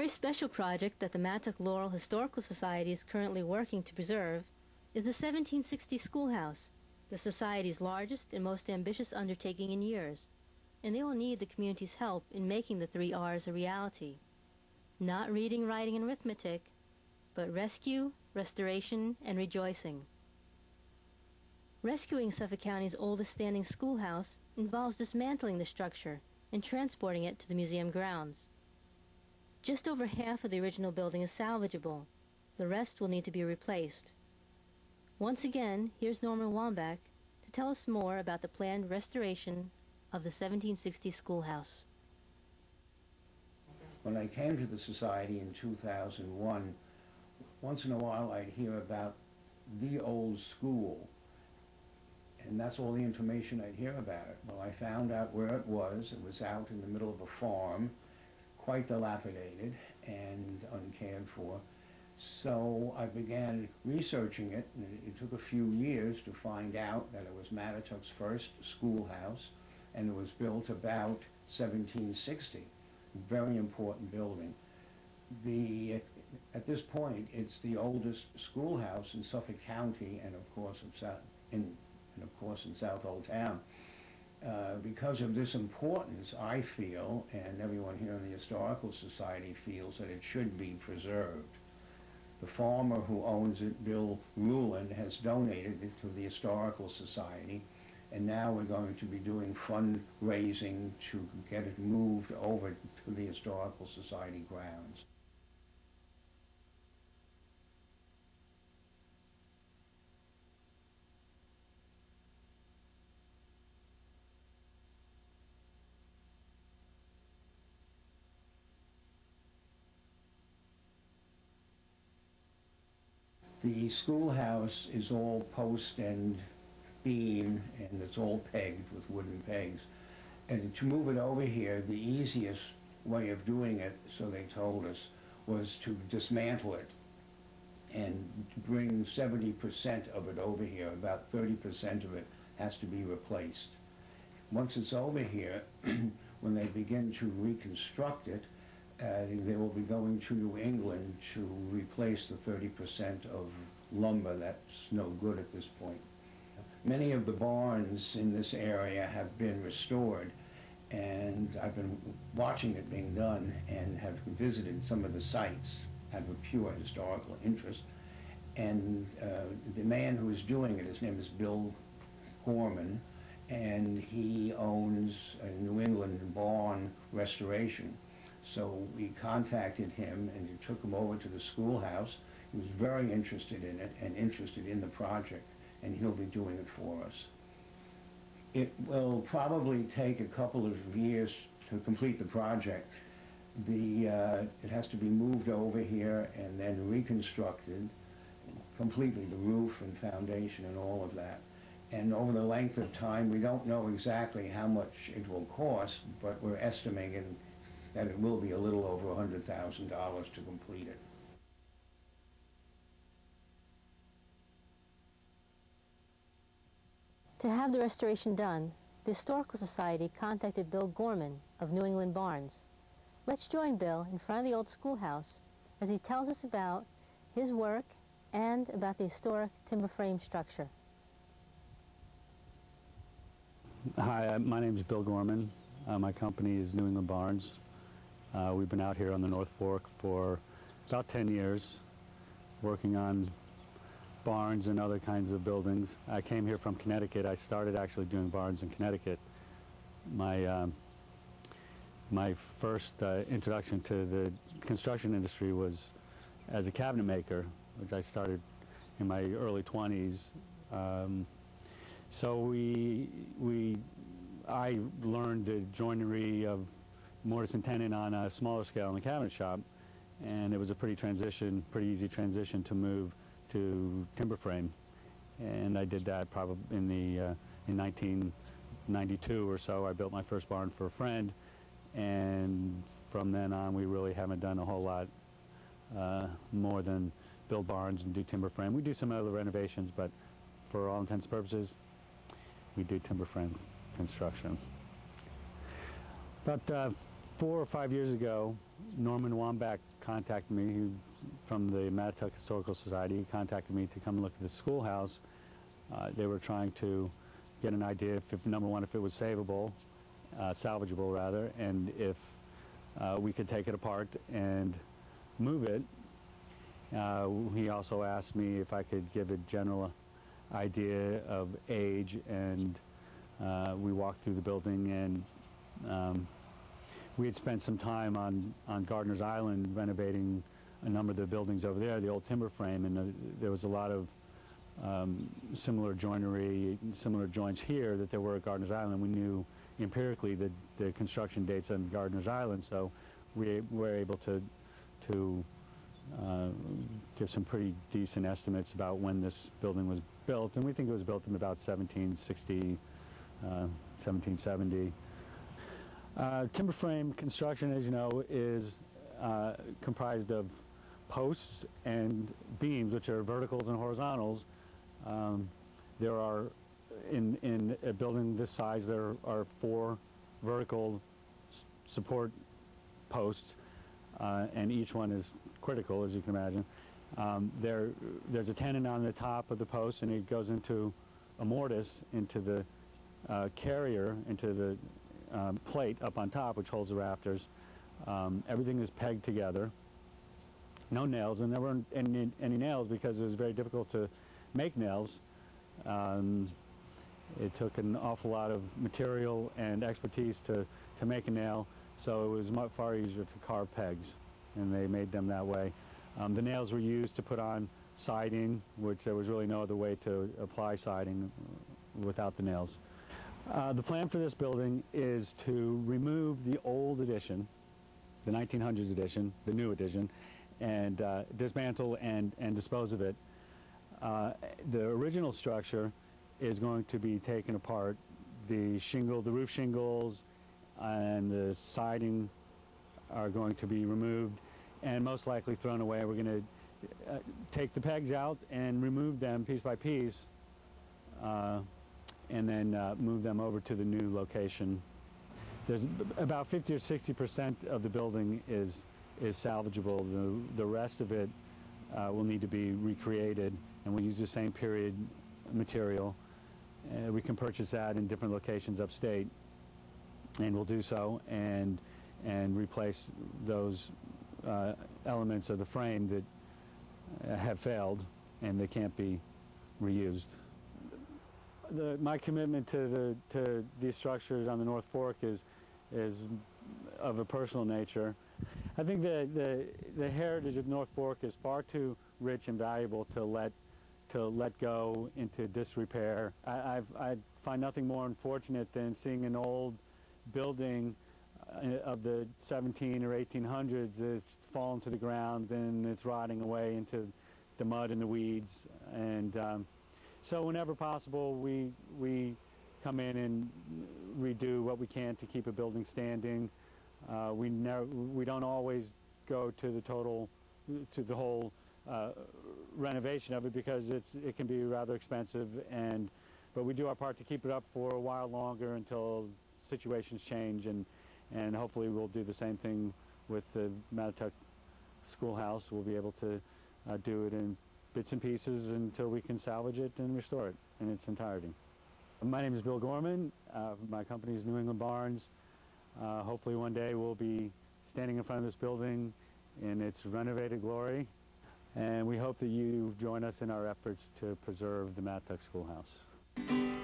very special project that the Mattock Laurel Historical Society is currently working to preserve is the 1760 schoolhouse, the Society's largest and most ambitious undertaking in years, and they will need the community's help in making the 3 R's a reality. Not reading, writing, and arithmetic, but rescue, restoration, and rejoicing. Rescuing Suffolk County's oldest standing schoolhouse involves dismantling the structure and transporting it to the museum grounds. Just over half of the original building is salvageable. The rest will need to be replaced. Once again, here's Norman Wamback to tell us more about the planned restoration of the 1760 schoolhouse. When I came to the Society in 2001, once in a while I'd hear about the old school, and that's all the information I'd hear about it. Well, I found out where it was. It was out in the middle of a farm, quite dilapidated and uncared for. So I began researching it, and it took a few years to find out that it was Mattock's first schoolhouse, and it was built about 1760. Very important building. At this point, it's the oldest schoolhouse in Suffolk County, and of course in South Old Town. Because of this importance, I feel, and everyone here in the Historical Society feels, that it should be preserved. The farmer who owns it, Bill Rulin, has donated it to the Historical Society, and now we're going to be doing fundraising to get it moved over to the Historical Society grounds. The schoolhouse is all post and beam, and it's all pegged with wooden pegs. And to move it over here, the easiest way of doing it, so they told us, was to dismantle it and bring 70% of it over here. About 30% of it has to be replaced. Once it's over here, when they begin to reconstruct it, they will be going to New England to replace the 30% of lumber that's no good at this point. Many of the barns in this area have been restored, and I've been watching it being done and have visited some of the sites out of a pure historical interest. And the man who is doing it, his name is Bill Gorman, and he owns a New England barn restoration. So we contacted him and he took him over to the schoolhouse. He was very interested in it and interested in the project, and he'll be doing it for us. It will probably take a couple of years to complete the project. It has to be moved over here and then reconstructed completely, the roof and foundation and all of that. And over the length of time, we don't know exactly how much it will cost, but we're estimating that it will be a little over $100,000 to complete it. To have the restoration done, the Historical Society contacted Bill Gorman of New England Barns. Let's join Bill in front of the old schoolhouse as he tells us about his work and about the historic timber frame structure. Hi, my name is Bill Gorman. My company is New England Barns. We've been out here on the North Fork for about 10 years working on barns and other kinds of buildings. I came here from Connecticut. I started actually doing barns in Connecticut. My first introduction to the construction industry was as a cabinet maker, which I started in my early 20s. So I learned the joinery of mortise and tenon on a smaller scale in the cabinet shop, and it was a pretty easy transition to move to timber frame. And I did that probably in 1992 or so. I built my first barn for a friend, and from then on we really haven't done a whole lot more than build barns and do timber frame. We do some other renovations, but for all intents and purposes we do timber frame construction. About 4 or 5 years ago, Norman Wamback contacted me from the Matatuck Historical Society. He contacted me to come look at the schoolhouse. They were trying to get an idea if number one, if it was salvageable rather, and if we could take it apart and move it. He also asked me if I could give a general idea of age, and we walked through the building, and we had spent some time on Gardener's Island renovating a number of the buildings over there, the old timber frame, and there was a lot of similar joinery, similar joints here that there were at Gardener's Island. We knew empirically the construction dates on Gardener's Island, so we were able to give some pretty decent estimates about when this building was built, and we think it was built in about 1760, 1770. Timber frame construction, as you know, is comprised of posts and beams, which are verticals and horizontals. There are, in a building this size, there are 4 vertical support posts, and each one is critical, as you can imagine. There's a tenon on the top of the post, and it goes into a mortise into the carrier, into the plate up on top, which holds the rafters. Everything is pegged together. No nails, and there weren't any nails because it was very difficult to make nails. It took an awful lot of material and expertise to make a nail, so it was much far easier to carve pegs, and they made them that way. The nails were used to put on siding, which there was really no other way to apply siding without the nails. The plan for this building is to remove the old addition, the 1900s edition, the new edition, and dismantle and dispose of it. The original structure is going to be taken apart. The roof shingles and the siding are going to be removed and most likely thrown away. We're going to take the pegs out and remove them piece by piece, and then move them over to the new location. There's about 50 or 60% of the building is salvageable. The rest of it will need to be recreated, and we'll use the same period material. We can purchase that in different locations upstate, and we'll do so and replace those elements of the frame that have failed and they can't be reused. My commitment to these structures on the North Fork is of a personal nature. I think the heritage of North Fork is far too rich and valuable to let go into disrepair. I find nothing more unfortunate than seeing an old building of the 17 or 1800s that's fallen to the ground and it's rotting away into the mud and the weeds. And so whenever possible, we come in and redo what we can to keep a building standing. We don't always go to the whole renovation of it because it can be rather expensive, but we do our part to keep it up for a while longer until situations change, and hopefully we'll do the same thing with the Matatuck Schoolhouse. We'll be able to do it in bits and pieces until we can salvage it and restore it in its entirety. My name is Bill Gorman. My company is New England Barns. Hopefully one day we'll be standing in front of this building in its renovated glory, and we hope that you join us in our efforts to preserve the Matatuck Schoolhouse.